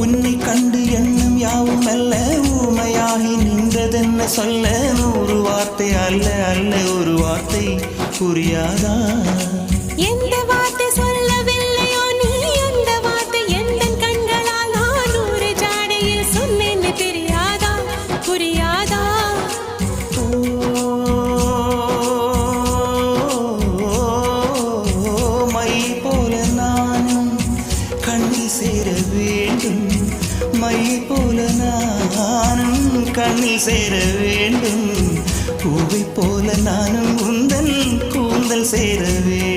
உன்னை கண்டு எண்ணம் யாவும் அல்ல ஊமையாகி நின்றதென்ன சொல்ல 100 வார்த்தை அல்ல அல்ல ஒரு வார்த்தை புரியாதா எந்த வார்த்தை சொல்லவில்லையோ நீ அந்த வார்த்தை எந்த கண்களால் நான் 100 ஜாடையில் சொன்னேன்னு தெரியாதா புரியாதா மை போல நானும் கண்ணில் சேர வேண்டும் மை போல நானும் கண்ணில் சேர வேண்டும் பூவை போல நானும் உந்தன் கூந்தல் சேர வேண்டும்